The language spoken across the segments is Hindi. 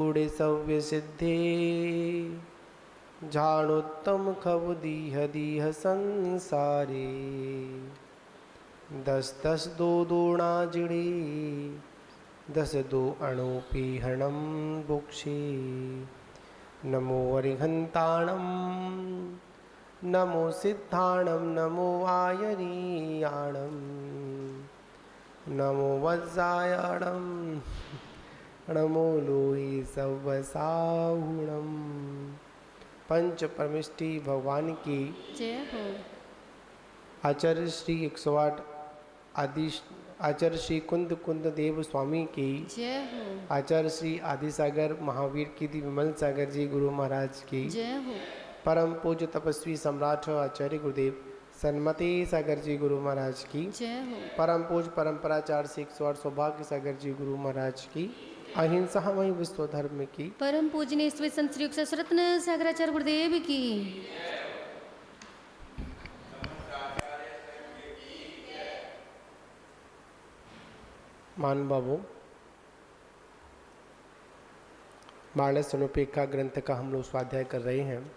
गुड़े सव्य सिद्धे झाणोत्तम खब दीह दीह संसारे। दस दस दो दोणा जिड़े दस दो अणुपीहणम बुक्षे। नमो अरिहंताणम नमो सिद्धाणम नमो आयरीयाणम नमो वज्रायाणम नमो लोहि सव्वसाहुणम। पंच परमिष्टि भगवान की जय हो। आचार्य श्री 108 आदि आचार्य श्री कुंद कुंद देव स्वामी की जय हो। आचार्य श्री आदि सागर महावीर कीर्ति विमल सागर जी गुरु महाराज की जय हो। परम पूज्य तपस्वी सम्राट आचार्य गुरुदेव सन्मति सागर जी गुरु महाराज की जय हो। परम पूज्य परंपराचार्य श्री 108 सौभाग्य सागर जी गुरु महाराज की अहिंसा वही विश्व धर्म की परम पूजनीय संत श्री रत्न सागराचार्य गुरुदेव की। मान बाबू मानस अनुपेक्षा ग्रंथ का हम लोग स्वाध्याय कर रहे हैं,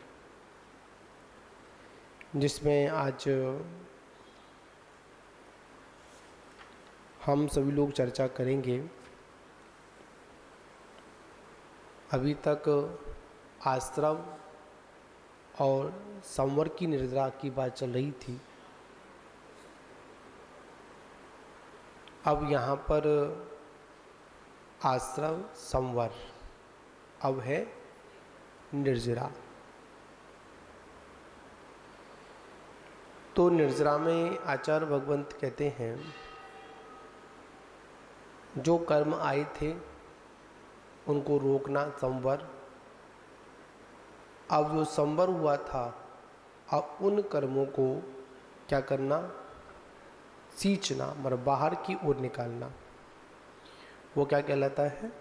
जिसमें आज हम सभी लोग चर्चा करेंगे। अभी तक आश्रम और संवर की निर्जरा की बात चल रही थी। अब यहाँ पर आश्रम संवर, अब है निर्जरा। तो निर्जरा में आचार्य भगवंत कहते हैं, जो कर्म आए थे उनको रोकना संवर। अब जो संवर हुआ था, अब उन कर्मों को क्या करना, सींचना, मतलब बाहर की ओर निकालना। वो क्या कहलाता है,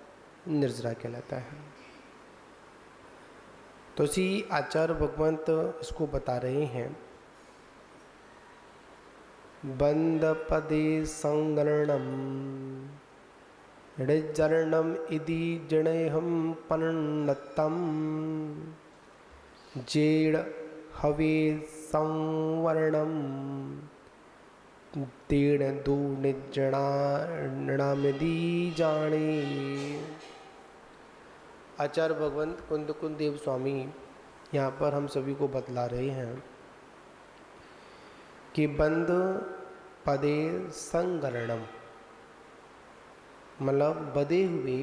निर्जरा कहलाता है। तो इसी आचार्य भगवंत इसको बता रहे हैं। बंद पदे संगरणम ऋजरणम इति जनेहम पन्नतम जेड़ हवे संवर्णम तेण दो निजणामिदी जाने। आचार्य भगवंत कुंद कुंद देव स्वामी यहाँ पर हम सभी को बतला रहे हैं कि बंद पदे संगरणम, मतलब बधे हुए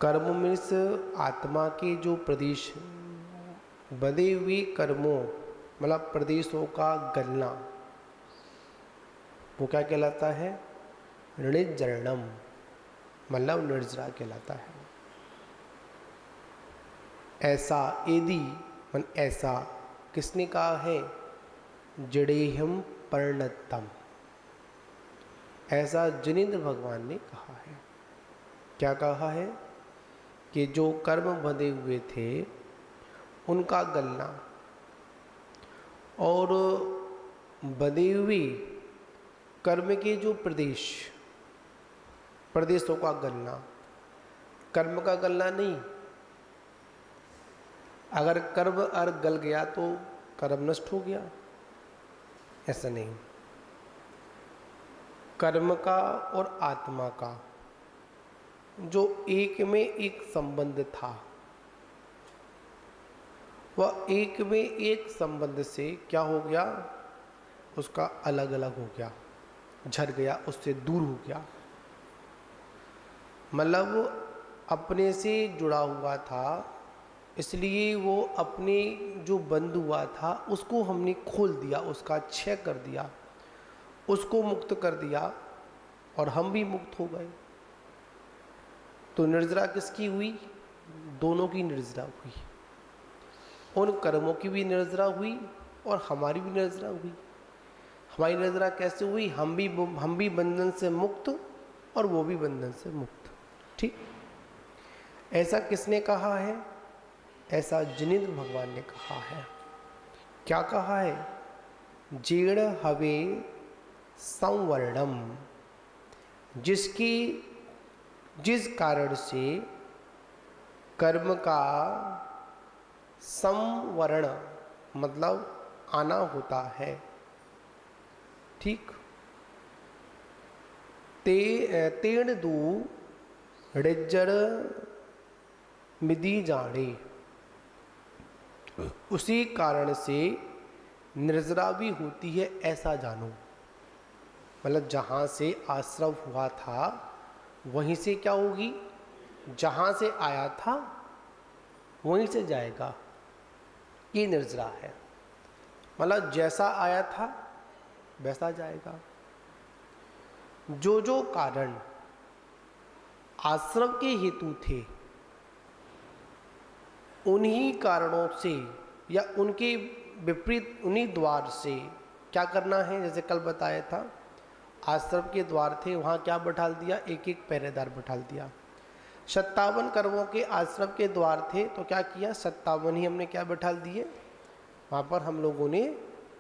कर्म में से आत्मा के जो प्रदेश, बधे हुए कर्मों मतलब प्रदेशों का गलना, वो क्या कहलाता है, ऋजरणम, मतलब निर्जरा कहलाता है। ऐसा यदि मन ऐसा किसने कहा है, जड़ेहम पर्णतम, ऐसा जिनेंद्र भगवान ने कहा है। क्या कहा है कि जो कर्म बंधे हुए थे उनका गलना और बंधे हुए कर्म के जो प्रदेशों का गलना, कर्म का गलना नहीं। अगर कर्म अर्घ गल गया तो कर्म नष्ट हो गया, ऐसा नहीं। कर्म का और आत्मा का जो एक में एक संबंध था, वह एक में एक संबंध से क्या हो गया, उसका अलग अलग हो गया, झड़ गया, उससे दूर हो गया। मतलब अपने से जुड़ा हुआ था, इसलिए वो अपने जो बंद हुआ था उसको हमने खोल दिया, उसका क्षय कर दिया, उसको मुक्त कर दिया और हम भी मुक्त हो गए। तो निर्जरा किसकी हुई, दोनों की निर्जरा हुई। उन कर्मों की भी निर्जरा हुई और हमारी भी निर्जरा हुई। हमारी निर्जरा कैसे हुई, हम भी बंधन से मुक्त और वो भी बंधन से मुक्त। ठीक, ऐसा किसने कहा है, ऐसा जिनेंद्र भगवान ने कहा है। क्या कहा है, जेड़ हवे संवर्णम, जिसकी जिस कारण से कर्म का संवरण मतलब आना होता है। ठीक। तेण दू ऋजर मिदी जाने, उसी कारण से निर्जरा भी होती है ऐसा जानो। मतलब जहाँ से आश्रव हुआ था वहीं से क्या होगी, जहाँ से आया था वहीं से जाएगा, ये निर्जरा है। मतलब जैसा आया था वैसा जाएगा। जो जो कारण आश्रव के हेतु थे उन्हीं कारणों से या उनके विपरीत उन्हीं द्वार से क्या करना है। जैसे कल बताया था, आश्रम के द्वार थे, वहाँ क्या बैठाल दिया, एक एक पहरेदार बैठाल दिया। 57 कर्मों के आश्रम के द्वार थे तो क्या किया, 57 ही हमने क्या बैठाल दिए, वहाँ पर हम लोगों ने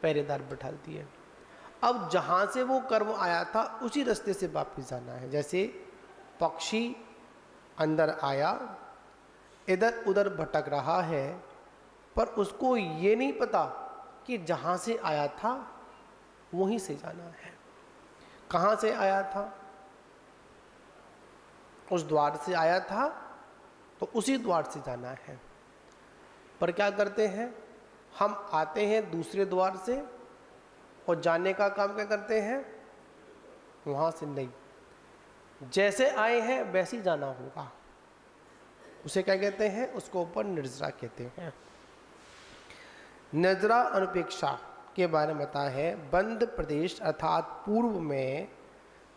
पहरेदार बैठाल दिए। अब जहाँ से वो कर्म आया था उसी रास्ते से वापस जाना है। जैसे पक्षी अंदर आया, इधर उधर भटक रहा है, पर उसको ये नहीं पता कि जहाँ से आया था वहीं से जाना है। कहाँ से आया था, उस द्वार से आया था तो उसी द्वार से जाना है। पर क्या करते हैं, हम आते हैं दूसरे द्वार से और जाने का काम क्या करते हैं, वहाँ से नहीं, जैसे आए हैं वैसे ही जाना होगा। उसे क्या कहते हैं, उसको ऊपर निर्जरा कहते हैं। निर्जरा अनुपेक्षा के बारे में बताया है, बंद प्रदेश अर्थात पूर्व में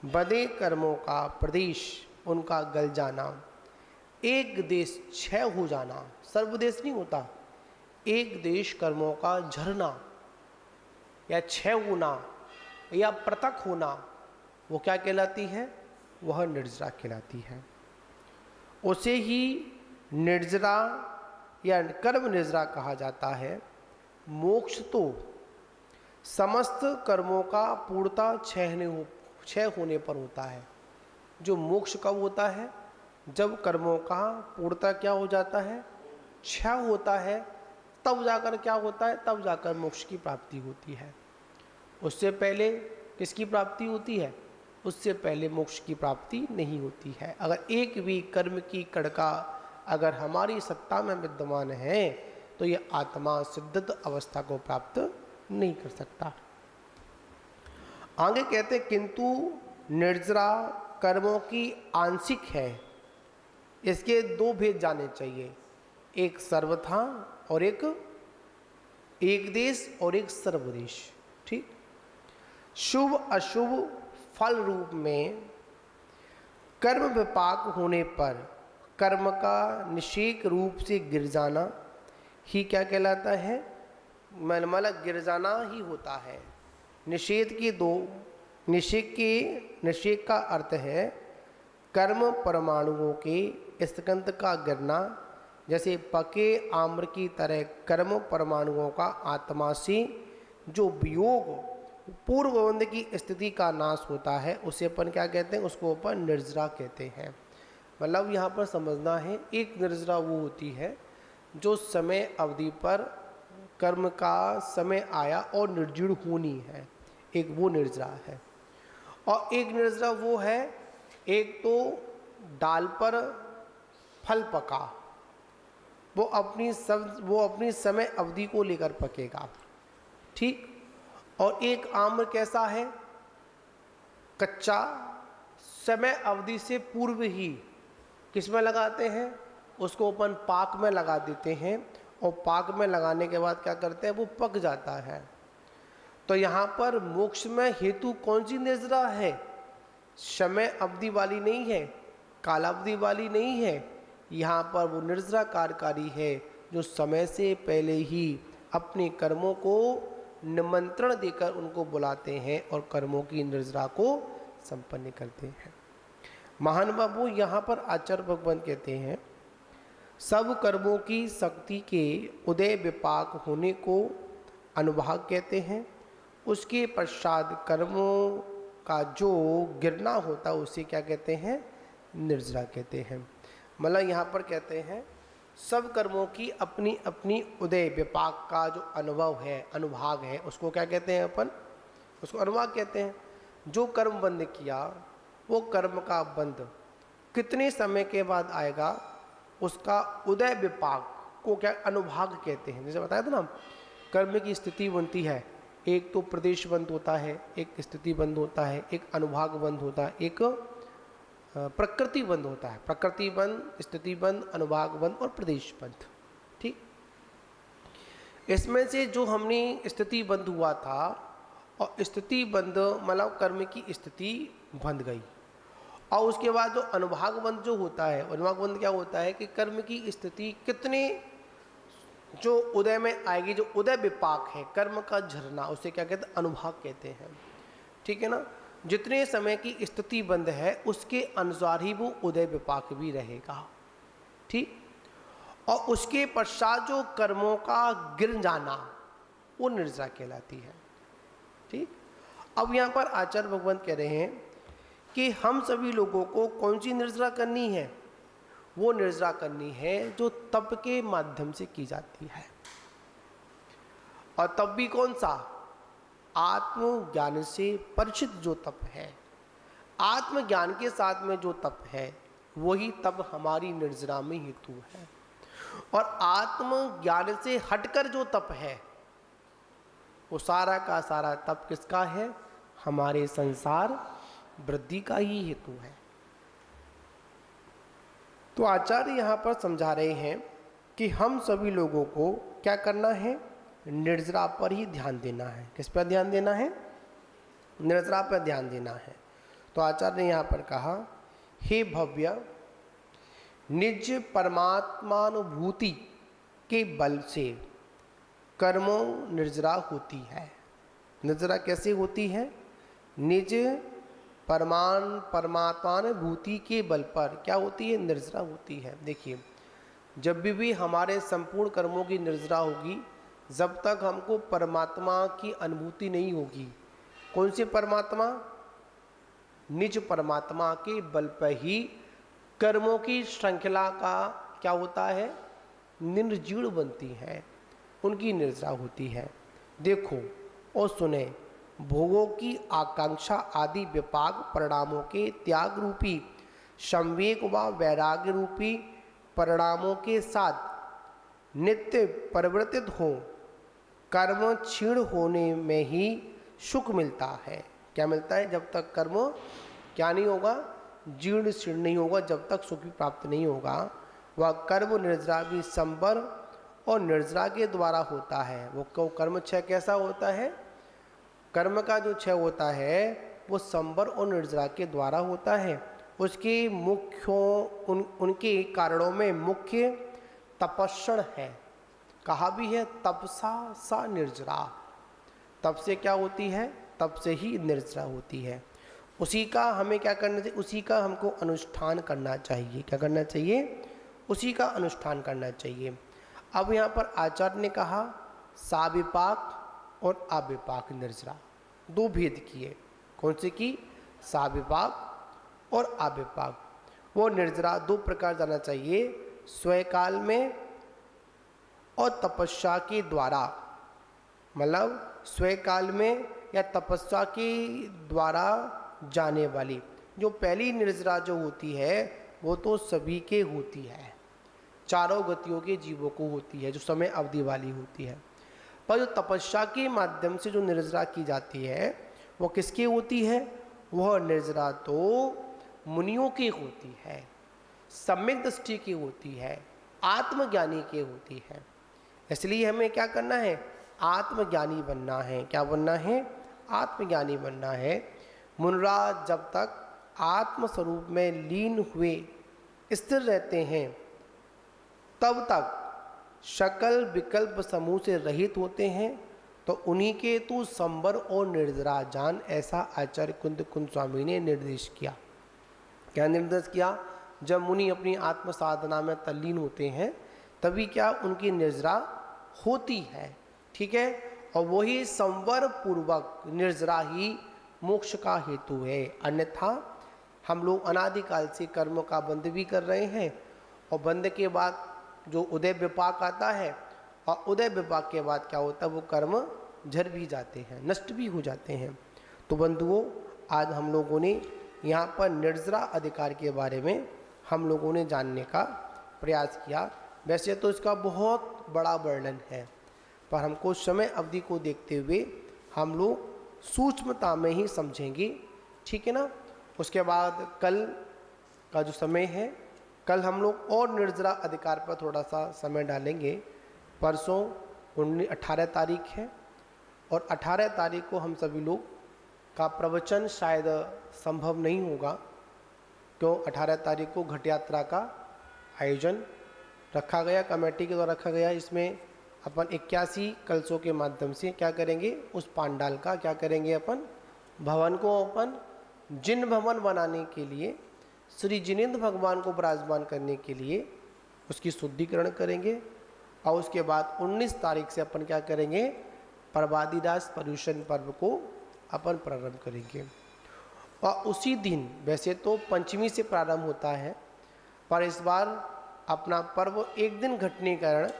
बदे कर्मों का प्रदेश उनका गल जाना, एक देश क्षय हो जाना, सर्वदेश नहीं होता, एक देश कर्मों का झरना या क्षय होना या पृथक होना, वो क्या कहलाती है, वह निर्जरा कहलाती है। उसे ही निर्जरा या कर्म निर्जरा कहा जाता है। मोक्ष तो समस्त कर्मों का पूर्णता क्षय होने पर होता है। जो मोक्ष कब होता है, जब कर्मों का पूर्णता क्या हो जाता है, क्षय होता है, तब जाकर क्या होता है, तब जाकर मोक्ष की प्राप्ति होती है। उससे पहले किसकी प्राप्ति होती है, उससे पहले मोक्ष की प्राप्ति नहीं होती है। अगर एक भी कर्म की कड़का अगर हमारी सत्ता में विद्यमान है तो ये आत्मा सिद्धत अवस्था को प्राप्त नहीं कर सकता। आगे कहते किंतु निर्जरा कर्मों की आंशिक है। इसके दो भेद जाने चाहिए, एक सर्वथा और एक देश और एक सर्वदेश। ठीक। शुभ अशुभ फल रूप में कर्म विपाक होने पर कर्म का निषेक रूप से गिर जाना ही क्या कहलाता है, मतलब गिर जाना ही होता है। निषेध के दो, निषेक का अर्थ है कर्म परमाणुओं के स्कंद का गिरना, जैसे पके आम्र की तरह कर्म परमाणुओं का आत्मा से जो वियोग पूर्वबंध की स्थिति का नाश होता है, उसे अपन क्या कहते हैं, उसको अपन निर्जरा कहते हैं। मतलब यहाँ पर समझना है, एक निर्जरा वो होती है जो समय अवधि पर कर्म का समय आया और निर्जीण होनी है, एक वो निर्जरा है। और एक निर्जरा वो है, एक तो डाल पर फल पका, वो अपनी समय अवधि को लेकर पकेगा। ठीक। और एक आम्र कैसा है, कच्चा, समय अवधि से पूर्व ही किस में लगाते हैं, उसको अपन पाक में लगा देते हैं और पाक में लगाने के बाद क्या करते हैं, वो पक जाता है। तो यहाँ पर मोक्ष में हेतु कौन सी निर्जरा है, समय अवधि वाली नहीं है, कालावधि वाली नहीं है, यहाँ पर वो निर्जरा कार्यकारी है जो समय से पहले ही अपने कर्मों को निमंत्रण देकर उनको बुलाते हैं और कर्मों की निर्जरा को संपन्न करते हैं। महान बाबू यहाँ पर आचार्य भगवान कहते हैं, सब कर्मों की शक्ति के उदय विपाक होने को अनुभाग कहते हैं। उसके पश्चात कर्मों का जो गिरना होता है उसे क्या कहते हैं, निर्जरा कहते हैं। मतलब यहाँ पर कहते हैं सब कर्मों की अपनी अपनी उदय विपाक का जो अनुभव है, अनुभाग है, उसको क्या कहते हैं अपन? उसको अनुभाग कहते हैं। जो कर्म बंद किया वो कर्म का बंद कितने समय के बाद आएगा, उसका उदय विपाक को क्या अनुभाग कहते हैं। जैसे बताया था ना, कर्म की स्थिति बनती है, एक तो प्रदेश बंद होता है, एक स्थिति बंद होता है, एक अनुभाग बंद होता है, एक प्रकृति बंद होता है। प्रकृति बंद, स्थिति बंद, अनुभाग बंद और प्रदेश बंद। ठीक, इसमें से जो हमने स्थिति बंद हुआ था और स्थिति बंद मतलब कर्म की स्थिति बंद गई, और उसके बाद जो अनुभाग बंद जो होता है, अनुभाग बंद क्या होता है कि कर्म की स्थिति कितने जो उदय में आएगी, जो उदय विपाक है, कर्म का झरना, उसे क्या कहते हैं? अनुभाग कहते हैं। ठीक है ना। जितने समय की स्थिति बंद है उसके अनुसार ही वो उदय विपाक भी रहेगा। ठीक, और उसके पश्चात जो कर्मों का गिर जाना वो निर्जरा कहलाती है। ठीक, अब यहाँ पर आचार्य भगवंत कह रहे हैं कि हम सभी लोगों को कौन सी निर्जरा करनी है? वो निर्जरा करनी है जो तप के माध्यम से की जाती है। और तप भी कौन सा? आत्मज्ञान से परिचित जो तप है, आत्मज्ञान के साथ में जो तप है, वही तप हमारी निर्जरा में हेतु है। और आत्मज्ञान से हटकर जो तप है, वो सारा का सारा तप किसका है? हमारे संसार वृद्धि का ही हेतु है। तो आचार्य यहाँ पर समझा रहे हैं कि हम सभी लोगों को क्या करना है? निर्जरा पर ही ध्यान देना है। किस पर ध्यान देना है? निर्जरा पर ध्यान देना है। तो आचार्य ने यहाँ पर कहा, हे भव्य, निज परमात्मानुभूति के बल से कर्मों निर्जरा होती है। निर्जरा कैसे होती है? निज परमात्मानुभूति के बल पर क्या होती है? निर्जरा होती है। देखिए, जब भी हमारे संपूर्ण कर्मों की निर्जरा होगी, जब तक हमको परमात्मा की अनुभूति नहीं होगी। कौन से परमात्मा? निज परमात्मा के बल पर ही कर्मों की श्रृंखला का क्या होता है? निर्जीर्ण बनती है, उनकी निर्जरा होती है। देखो और सुने, भोगों की आकांक्षा आदि विपाक परिणामों के त्याग रूपी संवेग व वैराग्य रूपी परिणामों के साथ नित्य परिवर्तित हो कर्म क्षीण होने में ही सुख मिलता है। क्या मिलता है? जब तक कर्म क्या नहीं होगा? जीर्ण शीर्ण नहीं होगा, जब तक सुख भी प्राप्त नहीं होगा, वह कर्म निर्जरा भी संबर और निर्जरा के द्वारा होता है। वो कर्म क्षय कैसा होता है? कर्म का जो क्षय होता है वो संबर और निर्जरा के द्वारा होता है। उसके उनके कारणों में मुख्य तपस्षण है। कहा भी है तपसा सा निर्जरा। तप से क्या होती है? तप से ही निर्जरा होती है। उसी का हमें क्या करना चाहिए? उसी का हमको अनुष्ठान करना चाहिए। क्या करना चाहिए? उसी का अनुष्ठान करना चाहिए। अब यहाँ पर आचार्य ने कहा साविपाक और अविपाक निर्जरा, दो भेद किए। कौन से की? साविपाक और अविपाक। वो निर्जरा दो प्रकार जाना चाहिए, स्वकाल में और तपस्या के द्वारा। मतलब स्वकाल में या तपस्या के द्वारा जाने वाली जो पहली निर्जरा जो होती है वो तो सभी के होती है, चारों गतियों के जीवों को होती है, जो समय अवधि वाली होती है। पर जो तपस्या के माध्यम से जो निर्जरा की जाती है वो किसकी होती है? वह निर्जरा तो मुनियों की होती है, सम्यक दृष्टि की होती है, आत्मज्ञानी की होती है। इसलिए हमें क्या करना है? आत्मज्ञानी बनना है। क्या बनना है? आत्मज्ञानी बनना है। मुनराज जब तक आत्मस्वरूप में लीन हुए स्थिर रहते हैं तब तक सकल विकल्प समूह से रहित होते हैं, तो उन्हीं के तो संबर और निर्जरा जान, ऐसा आचार्य कुंद स्वामी ने निर्देश किया। क्या निर्देश किया? जब मुनि अपनी आत्म साधना में तल्लीन होते हैं तभी क्या उनकी निर्जरा होती है। ठीक है, और वही संवर पूर्वक निर्जरा ही मोक्ष का हेतु है। अन्यथा हम लोग अनादिकाल से कर्म का बंध भी कर रहे हैं, और बंध के बाद जो उदय विपाक आता है, और उदय विपाक के बाद क्या होता है, वो कर्म झड़ भी जाते हैं, नष्ट भी हो जाते हैं। तो बंधुओं, आज हम लोगों ने यहाँ पर निर्जरा अधिकार के बारे में हम लोगों ने जानने का प्रयास किया। वैसे तो इसका बहुत बड़ा वर्णन है, पर हमको समय अवधि को देखते हुए हम लोग सूक्ष्मता में ही समझेंगे, ठीक है ना। उसके बाद कल का जो समय है, कल हम लोग और निर्जरा अधिकार पर थोड़ा सा समय डालेंगे। परसों 18 तारीख है, और 18 तारीख को हम सभी लोग का प्रवचन शायद संभव नहीं होगा, क्यों 18 तारीख को घट यात्रा का आयोजन रखा गया, कमेटी के द्वारा रखा गया। इसमें अपन 81 कलशों के माध्यम से क्या करेंगे, उस पांडाल का क्या करेंगे, अपन भवन को अपन जिन भवन बनाने के लिए, श्री जिनेंद्र भगवान को विराजमान करने के लिए उसकी शुद्धिकरण करेंगे। और उसके बाद 19 तारीख से अपन क्या करेंगे, प्रवादिदास पर्युषण पर्व को अपन प्रारंभ करेंगे। और उसी दिन, वैसे तो पंचमी से प्रारंभ होता है, पर इस बार अपना पर्व एक दिन घटने के कारण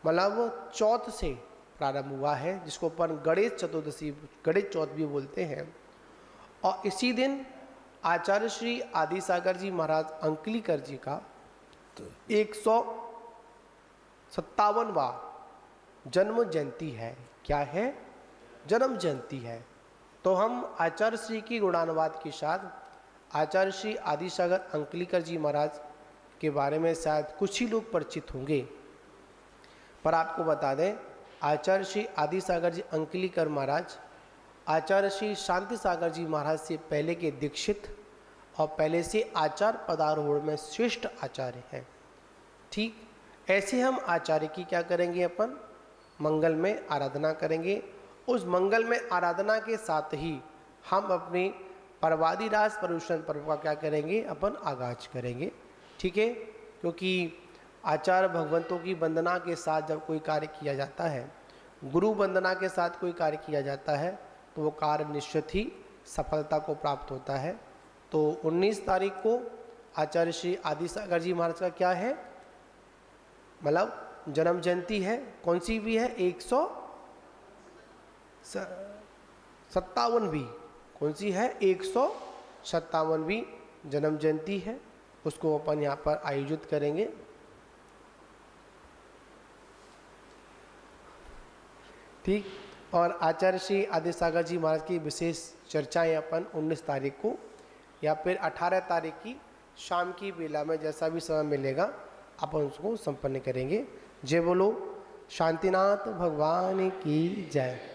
मतलब चौथ से प्रारंभ हुआ है, जिसको अपन गणेश चतुर्दशी, गणेश चौथ भी बोलते हैं। और इसी दिन आचार्य श्री आदिसागर जी महाराज अंकलीकर जी का 157वां जन्म जयंती है। क्या है, जन्म जयंती है। तो हम आचार्य श्री की गुणानुवाद के साथ आचार्य श्री आदिसागर अंकलीकर जी महाराज के बारे में शायद कुछ ही लोग परिचित होंगे, पर आपको बता दें, आचार्य श्री आदिसागर जी अंकलीकर महाराज आचार्य श्री शांति सागर जी महाराज से पहले के दीक्षित और पहले से आचार्य पदारोहण में श्रेष्ठ आचार्य हैं। ठीक ऐसे हम आचार्य की क्या करेंगे, अपन मंगल में आराधना करेंगे। उस मंगल में आराधना के साथ ही हम अपने प्रवादिदास पर्युषण पर्व का क्या करेंगे, अपन आगाज करेंगे, ठीक है। क्योंकि आचार्य भगवंतों की वंदना के साथ जब कोई कार्य किया जाता है, गुरु वंदना के साथ कोई कार्य किया जाता है, तो वो कार्य निश्चित ही सफलता को प्राप्त होता है। तो 19 तारीख को आचार्य श्री आदिसागर जी महाराज का क्या है, मतलब जन्म जयंती है। कौन सी भी है, 157वीं, कौन सी है, 157वीं जन्म जयंती है। उसको अपन यहाँ पर आयोजित करेंगे। ठीक, और आचार्य श्री आदिसागर जी महाराज की विशेष चर्चाएं अपन 19 तारीख को या फिर 18 तारीख की शाम की बेला में, जैसा भी समय मिलेगा, अपन उसको संपन्न करेंगे। जय बोलो शांतिनाथ भगवान की जय।